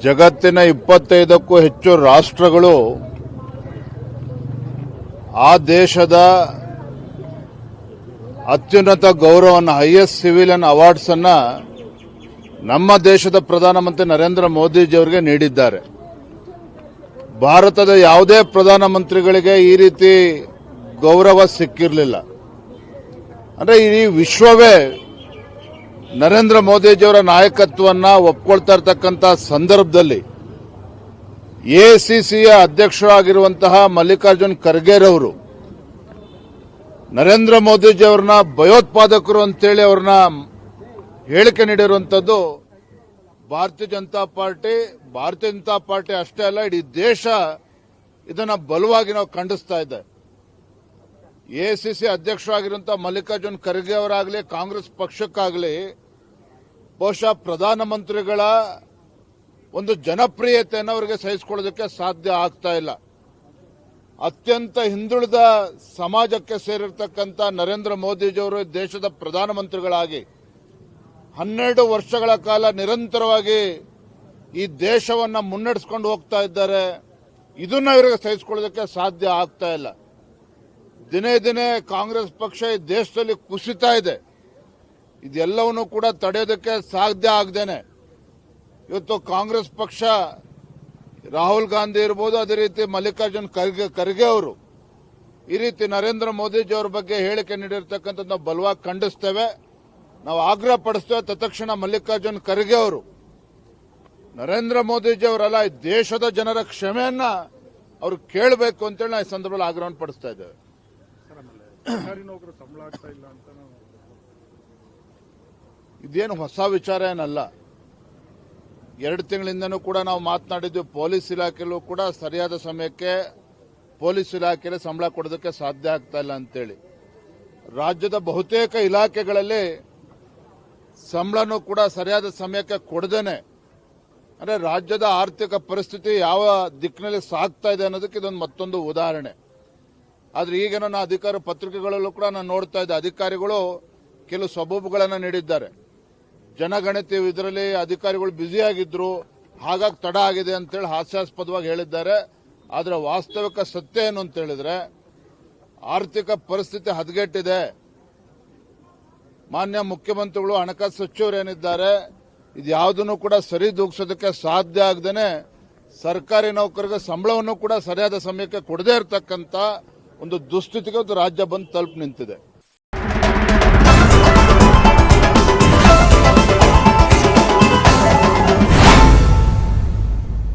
ಜಗತ್ತಿನ 25ಕ್ಕೂ ಹೆಚ್ಚು ರಾಷ್ಟ್ರಗಳು ಆ ದೇಶದ ಅತ್ಯುನ್ನತ ಗೌರವವನ್ನು ಹೈಯೆಸ್ಟ್ ಸಿವಿಲಿಯನ್ ಅವಾರ್ಡ್ಸ್ ಅನ್ನ ನಮ್ಮ ದೇಶದ ಪ್ರಧಾನಮಂತ್ರಿ ನರೇಂದ್ರ ಮೋದಿಜಿಯವರಿಗೆ ನೀಡಿದ್ದಾರೆ. ಭಾರತದ ಯಾವುದೇ ಪ್ರಧಾನಮಂತ್ರಿಗಳಿಗೆ ಈ ರೀತಿ ಗೌರವ ಸಿಕ್ಕಿರಲಿಲ್ಲ. ಅಂದ್ರೆ ಇಡೀ ವಿಶ್ವವೇ ನರೇಂದ್ರ ಮೋದಿಜಿಯವರ ನಾಯಕತ್ವವನ್ನು ಒಪ್ಕೊಳ್ತಾ ಇರತಕ್ಕಂಥ ಸಂದರ್ಭದಲ್ಲಿ ಎಐಸಿಸಿಯ ಅಧ್ಯಕ್ಷರಾಗಿರುವಂತಹ ಮಲ್ಲಿಕಾರ್ಜುನ್ ಖರ್ಗೆರವರು ನರೇಂದ್ರ ಮೋದಿಜಿಯವರನ್ನ ಭಯೋತ್ಪಾದಕರು ಅಂತೇಳಿ ಅವ್ರನ್ನ ಹೇಳಿಕೆ ನೀಡಿರುವಂಥದ್ದು ಭಾರತೀಯ ಜನತಾ ಪಾರ್ಟಿ ಅಷ್ಟೇ ಅಲ್ಲ, ಇಡೀ ದೇಶ ಇದನ್ನ ಬಲವಾಗಿ ನಾವು ಖಂಡಿಸ್ತಾ ಇದೆ. ಎಐಸಿಸಿ ಅಧ್ಯಕ್ಷರಾಗಿರುವಂತಹ ಮಲ್ಲಿಕಾರ್ಜುನ್ ಖರ್ಗೆ ಅವರಾಗಲಿ ಕಾಂಗ್ರೆಸ್ ಪಕ್ಷಕ್ಕಾಗಲಿ ಬಹುಶಃ ಪ್ರಧಾನಮಂತ್ರಿಗಳ ಒಂದು ಜನಪ್ರಿಯತೆಯನ್ನು ಅವರಿಗೆ ಸಹಿಸಿಕೊಳ್ಳೋದಕ್ಕೆ ಸಾಧ್ಯ ಆಗ್ತಾ ಇಲ್ಲ. ಅತ್ಯಂತ ಹಿಂದುಳಿದ ಸಮಾಜಕ್ಕೆ ಸೇರಿರ್ತಕ್ಕಂಥ ನರೇಂದ್ರ ಮೋದಿಜಿಯವರು ದೇಶದ ಪ್ರಧಾನಮಂತ್ರಿಗಳಾಗಿ 12 ವರ್ಷಗಳ ಕಾಲ ನಿರಂತರವಾಗಿ ಈ ದೇಶವನ್ನ ಮುನ್ನಡೆಸಿಕೊಂಡು ಹೋಗ್ತಾ ಇದ್ದಾರೆ. ಇದನ್ನ ಇವರಿಗೆ ಸಹಿಸಿಕೊಳ್ಳೋದಕ್ಕೆ ಸಾಧ್ಯ ಆಗ್ತಾ ಇಲ್ಲ. ದಿನೇ ದಿನೇ ಕಾಂಗ್ರೆಸ್ ಪಕ್ಷ ಈ ದೇಶದಲ್ಲಿ ಕುಸಿತಾ ಇದೆ. ಇದೆಲ್ಲವನ್ನೂ ಕೂಡ ತಡೆಯೋದಕ್ಕೆ ಸಾಧ್ಯ ಆಗದೇನೆ ಇವತ್ತು ಕಾಂಗ್ರೆಸ್ ಪಕ್ಷ ರಾಹುಲ್ ಗಾಂಧಿ ಇರ್ಬೋದು, ಅದೇ ರೀತಿ ಮಲ್ಲಿಕಾರ್ಜುನ್ ಖರ್ಗೆ ಅವರು ಈ ರೀತಿ ನರೇಂದ್ರ ಮೋದಿಜಿ ಅವರ ಬಗ್ಗೆ ಹೇಳಿಕೆ ನೀಡಿರ್ತಕ್ಕಂಥದ್ದು ನಾವು ಬಲವಾಗಿ ಖಂಡಿಸ್ತೇವೆ. ನಾವು ಆಗ್ರಹ ಪಡಿಸ್ತೇವೆ. ತತ್ಕ್ಷಣ ಮಲ್ಲಿಕಾರ್ಜುನ್ ಖರ್ಗೆ ಅವರು ನರೇಂದ್ರ ಮೋದಿಜಿ ಅವರಲ್ಲ, ಈ ದೇಶದ ಜನರ ಕ್ಷಮೆಯನ್ನ ಅವರು ಕೇಳಬೇಕು ಅಂತೇಳಿ ನಾವು ಈ ಸಂದರ್ಭದಲ್ಲಿ ಆಗ್ರಹವನ್ನು ಪಡಿಸ್ತಾ ಇದ್ದೇವೆ. ಇದೇನು ಹೊಸ ವಿಚಾರ ಏನಲ್ಲ. 2 ತಿಂಗಳಿಂದನೂ ಕೂಡ ನಾವು ಮಾತನಾಡಿದ್ವಿ. ಪೊಲೀಸ್ ಇಲಾಖೆಯಲ್ಲೂ ಕೂಡ ಸರಿಯಾದ ಸಮಯಕ್ಕೆ ಪೊಲೀಸ್ ಇಲಾಖೆಯಲ್ಲಿ ಸಂಬಳ ಕೊಡೋದಕ್ಕೆ ಸಾಧ್ಯ ಆಗ್ತಾ ಇಲ್ಲ ಅಂತೇಳಿ ರಾಜ್ಯದ ಬಹುತೇಕ ಇಲಾಖೆಗಳಲ್ಲಿ ಸಂಬಳನೂ ಕೂಡ ಸರಿಯಾದ ಸಮಯಕ್ಕೆ ಕೊಡದೇನೆ, ಅಂದ್ರೆ ರಾಜ್ಯದ ಆರ್ಥಿಕ ಪರಿಸ್ಥಿತಿ ಯಾವ ದಿಕ್ಕಿನಲ್ಲಿ ಸಾಗ್ತಾ ಇದೆ ಅನ್ನೋದಕ್ಕೆ ಇದೊಂದು ಮತ್ತೊಂದು ಉದಾಹರಣೆ. ಆದ್ರೆ ಈಗ ನನ್ನ ಅಧಿಕಾರ ಪತ್ರಿಕೆಗಳಲ್ಲೂ ಕೂಡ ನಾನು ನೋಡ್ತಾ ಇದ್ದೆ, ಅಧಿಕಾರಿಗಳು ಕೆಲವು ಸಬೂಬುಗಳನ್ನು ನೀಡಿದ್ದಾರೆ. ಜನಗಣತಿ ಇದರಲ್ಲಿ ಅಧಿಕಾರಿಗಳು ಬ್ಯುಸಿಯಾಗಿದ್ರು, ಹಾಗಾಗಿ ತಡ ಆಗಿದೆ ಅಂತೇಳಿ ಹಾಸ್ಯಾಸ್ಪದವಾಗಿ ಹೇಳಿದ್ದಾರೆ. ಆದರೆ ವಾಸ್ತವಿಕ ಸತ್ಯ ಏನು ಅಂತ ಹೇಳಿದ್ರೆ ಆರ್ಥಿಕ ಪರಿಸ್ಥಿತಿ ಹದಗೆಟ್ಟಿದೆ. ಮಾನ್ಯ ಮುಖ್ಯಮಂತ್ರಿಗಳು, ಹಣಕಾಸು ಸಚಿವರು ಏನಿದ್ದಾರೆ, ಇದ್ಯಾವುದನ್ನು ಕೂಡ ಸರಿದೂಗಿಸೋದಕ್ಕೆ ಸಾಧ್ಯ ಆಗದೇನೆ ಸರ್ಕಾರಿ ನೌಕರರಿಗೆ ಸಂಬಳವನ್ನು ಕೂಡ ಸರಿಯಾದ ಸಮಯಕ್ಕೆ ಕೊಡದೇ ಇರತಕ್ಕಂತ ಒಂದು ದುಸ್ಥಿತಿಗೆ ರಾಜ್ಯ ಬಂದು ತಲುಪಿ ನಿಂತಿದೆ.